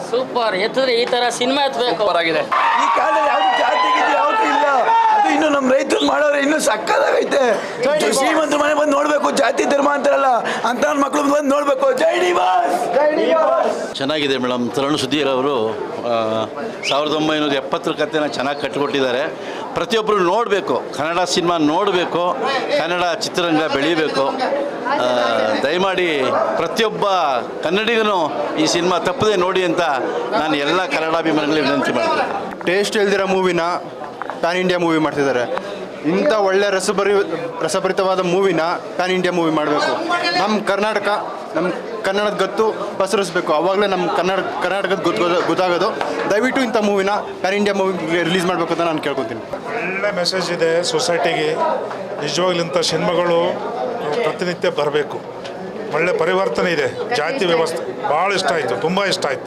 Super ಎತ್ತಿದ್ರೆ ಈ ತರ cinema ಎತ್ತಬೇಕು. ಆಗಿದೆ. ಈ ಕಾಲದಲ್ಲಿ ಯಾವ್ದು ಜಾತಿ ಗೀತಿ ಯಾವ್ದು ಇಲ್ಲ. ಅದು ಇನ್ನು ನಮ್ಮ ರೈತರು ಮಾಡೋರು ಇನ್ನೂ ಸಕ್ಕದಾಗೈತೆ. ಶ್ರೀಮಂತರ ಮನೆ ಬಂದು ನೋಡ್ಬೇಕು, ಜಾತಿ ಧರ್ಮ ಅಂತಾರಲ್ಲ ಅಂತ ಮಕ್ಕಳು ಬಂದು ನೋಡ್ಬೇಕು. ಜೈ ನಿವಾಸ್, ಜೈ ನಿವಾಸ್. ಚೆನ್ನಾಗಿದೆ ಮೇಡಮ್. ತರುಣ್ ಸುಧೀರ್ ಅವರು 1970 ಕಥೆನ ಚೆನ್ನಾಗಿ ಕಟ್ಟಿಕೊಟ್ಟಿದ್ದಾರೆ. ಪ್ರತಿಯೊಬ್ಬರು ನೋಡಬೇಕು, ಕನ್ನಡ ಸಿನಿಮಾ ನೋಡಬೇಕು, ಕನ್ನಡ ಚಿತ್ರರಂಗ ಬೆಳೀಬೇಕು. ದಯಮಾಡಿ ಪ್ರತಿಯೊಬ್ಬ ಕನ್ನಡಿಗನು ಈ ಸಿನಿಮಾ ತಪ್ಪದೆ ನೋಡಿ ಅಂತ ನಾನು ಎಲ್ಲ ಕನ್ನಡಾಭಿಮಾನಿಗಳಿಗೆ ವಿನಂತಿ ಮಾಡ್ತೀನಿ. ಟೇಸ್ಟ್ ಇಲ್ದಿರೋ ಮೂವಿನ ಪ್ಯಾನ್ ಇಂಡಿಯಾ ಮೂವಿ ಮಾಡ್ತಿದ್ದಾರೆ. ಇಂಥ ಒಳ್ಳೆ ರಸಭರಿತವಾದ ಮೂವಿನ ಪ್ಯಾನ್ ಇಂಡಿಯಾ ಮೂವಿ ಮಾಡಬೇಕು. ನಮ್ಮ ಕರ್ನಾಟಕ, ನಮ್ಮ ಕನ್ನಡದ ಗತ್ತು ಪಸರಿಸ್ಬೇಕು. ಆವಾಗಲೇ ನಮ್ಮ ಕರ್ನಾಟಕದ ಗೊತ್ತಾಗೋದು. ದಯವಿಟ್ಟು ಇಂಥ ಮೂವಿನ ಪ್ಯಾನ್ ಇಂಡಿಯಾ ಮೂವಿ ರಿಲೀಸ್ ಮಾಡಬೇಕು ಅಂತ ನಾನು ಕೇಳ್ಕೊತೀನಿ. ಒಳ್ಳೆ ಮೆಸೇಜ್ ಇದೆ ಸೊಸೈಟಿಗೆ. ನಿಜವಾಗ್ಲೂ ಇಂಥ ಸಿನಿಮಾಗಳು ಪ್ರತಿನಿತ್ಯ ಬರಬೇಕು. ಒಳ್ಳೆ ಪರಿವರ್ತನೆ ಇದೆ. ಜಾತಿ ವ್ಯವಸ್ಥೆ ಭಾಳ ಇಷ್ಟ ಆಯಿತು, ತುಂಬ ಇಷ್ಟ ಆಯಿತು.